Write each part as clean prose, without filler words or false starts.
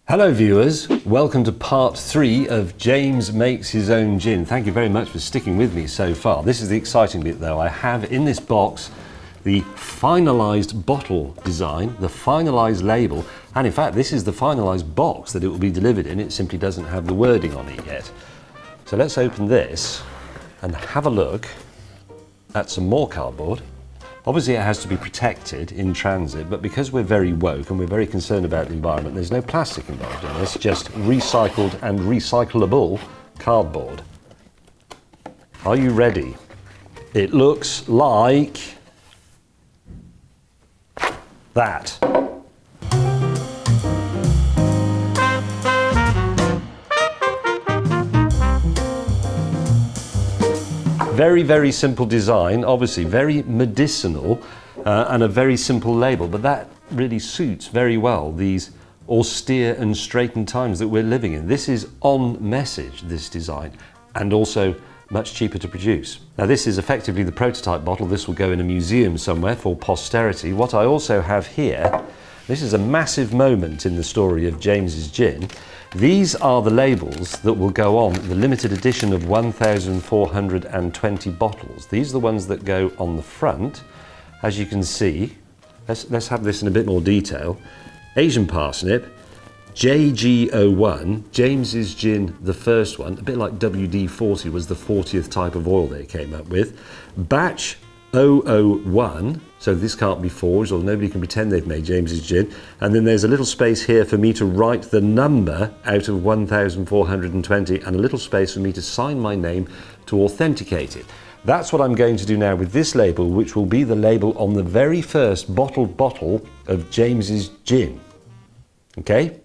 Hello viewers, welcome to part 3 of James Makes His Own Gin. Thank you very much for sticking with me so far. This is the exciting bit though. I have in this box the finalised bottle design, the finalised label, and in fact this is the finalised box that it will be delivered in. It simply doesn't have the wording on it yet. So let's open this and have a look at some more cardboard. Obviously it has to be protected in transit, but because we're very woke and we're very concerned about the environment, there's no plastic involved in this, just recycled and recyclable cardboard. Are you ready? It looks like that. Very, very simple design, obviously very medicinal and a very simple label, but that really suits very well these austere and straitened times that we're living in. This is on message, this design, and also much cheaper to produce. Now this is effectively the prototype bottle. This will go in a museum somewhere for posterity. What I also have here, this is a massive moment in the story of James's Gin. These are the labels that will go on the limited edition of 1,420 bottles. These are the ones that go on the front. As you can see, let's have this in a bit more detail. Asian parsnip, JG01, James's Gin, the first one, a bit like WD-40 was the 40th type of oil they came up with. Batch 001, so this can't be forged, or nobody can pretend they've made James's Gin. And then there's a little space here for me to write the number out of 1,420 and a little space for me to sign my name to authenticate it. That's what I'm going to do now with this label, which will be the label on the very first bottled bottle of James's Gin. Okay?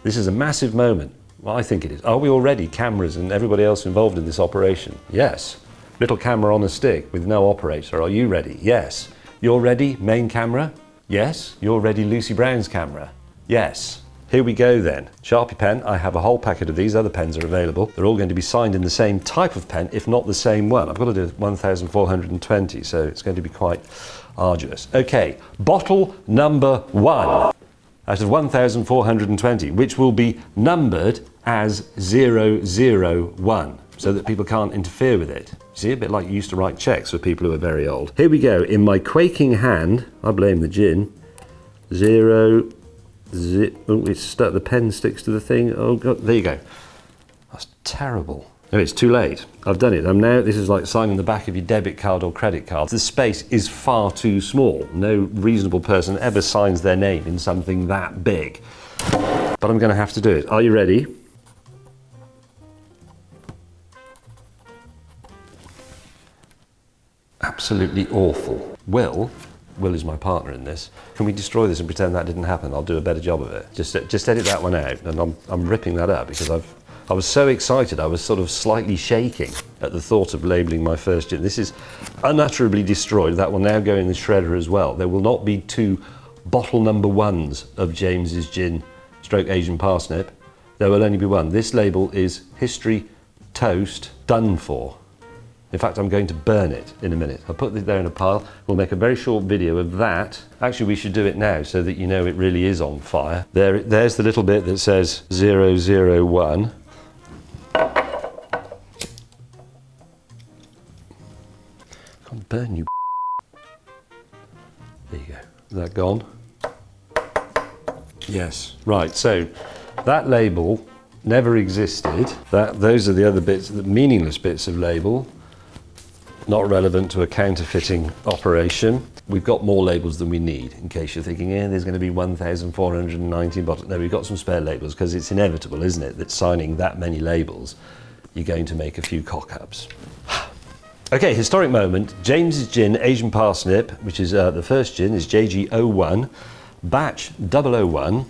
This is a massive moment. Well, I think it is. Are we all ready? Cameras and everybody else involved in this operation? Yes. Little camera on a stick with no operator. Are you ready? Yes. You're ready, main camera? Yes. You're ready, Lucy Brown's camera? Yes. Here we go then. Sharpie pen, I have a whole packet of these. Other pens are available. They're all going to be signed in the same type of pen, if not the same one. I've got to do 1,420, so it's going to be quite arduous. Okay, bottle number 1 out of 1,420, which will be numbered as 001. So that people can't interfere with it. See, a bit like you used to write checks for people who are very old. Here we go, in my quaking hand, I blame the gin, oh, it's stuck, the pen sticks to the thing, oh God, there you go. That's terrible. No, it's too late. I've done it. This is like signing the back of your debit card or credit card. The space is far too small. No reasonable person ever signs their name in something that big. But I'm gonna have to do it. Are you ready? Absolutely awful. Will is my partner in this. Can we destroy this and pretend that didn't happen? I'll do a better job of it. Just edit that one out, and I'm ripping that up because I was so excited. I was sort of slightly shaking at the thought of labelling my first gin. This is unutterably destroyed. That will now go in the shredder as well. There will not be 2 bottle number 1s of James's Gin / Asian parsnip. There will only be 1. This label is history toast, done for. In fact, I'm going to burn it in a minute. I'll put it there in a pile. We'll make a very short video of that. Actually, we should do it now so that you know it really is on fire. There's the little bit that says 001. Can't burn you. There you go. Is that gone? Yes. Right, so that label never existed. Those are the other bits, the meaningless bits of label. Not relevant to a counterfeiting operation. We've got more labels than we need, in case you're thinking, there's going to be 1,490 bottles. No, we've got some spare labels, because it's inevitable, isn't it, that signing that many labels, you're going to make a few cock-ups. Okay, historic moment. James's Gin, Asian parsnip, which is the first gin, is JG01, batch 001,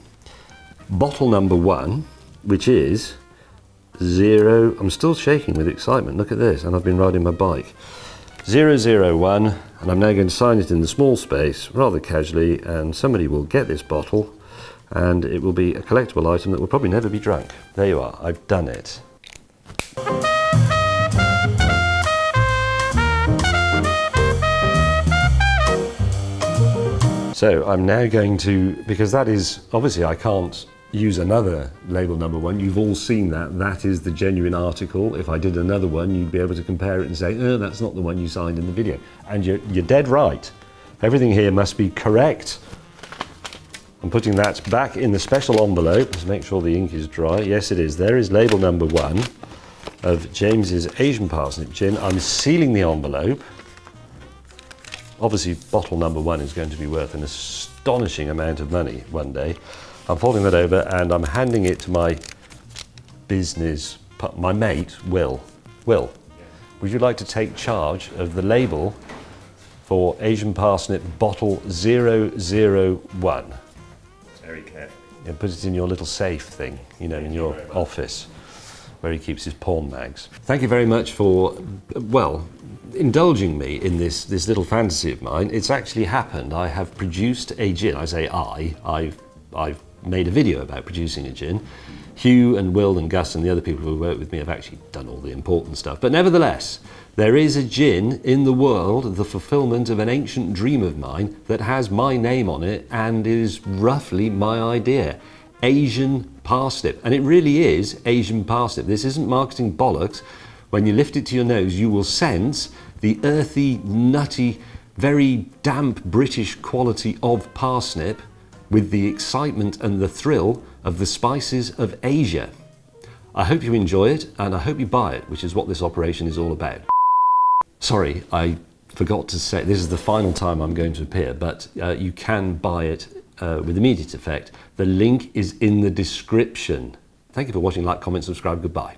bottle number 1, which is 0, I'm still shaking with excitement, look at this, and I've been riding my bike. 001, and I'm now going to sign it in the small space rather casually, and somebody will get this bottle and it will be a collectible item that will probably never be drunk. There you are, I've done it. So I'm now going to, because that is, obviously I can't use another label number 1, you've all seen that. That is the genuine article. If I did another one, you'd be able to compare it and say, oh, that's not the one you signed in the video. And you're dead right. Everything here must be correct. I'm putting that back in the special envelope to make sure the ink is dry. Yes, it is. There is label number 1 of James's Asian Parsnip Gin. I'm sealing the envelope. Obviously, bottle number 1 is going to be worth an astonishing amount of money one day. I'm folding that over and I'm handing it to my mate, Will. Will, would you like to take charge of the label for Asian Parsnip bottle 001? Very carefully. You put it in your little safe thing, you know, in your office where he keeps his porn mags. Thank you very much for, well, indulging me in this little fantasy of mine. It's actually happened. I have produced a gin. I say I've made a video about producing a gin. Hugh and Will and Gus and the other people who work with me have actually done all the important stuff. But nevertheless, there is a gin in the world, the fulfillment of an ancient dream of mine, that has my name on it and is roughly my idea. Asian Parsnip. And it really is Asian Parsnip. This isn't marketing bollocks. When you lift it to your nose, you will sense the earthy, nutty, very damp British quality of parsnip with the excitement and the thrill of the spices of Asia. I hope you enjoy it and I hope you buy it, which is what this operation is all about. Sorry, I forgot to say, this is the final time I'm going to appear, but you can buy it with immediate effect. The link is in the description. Thank you for watching. Like, comment, subscribe. Goodbye.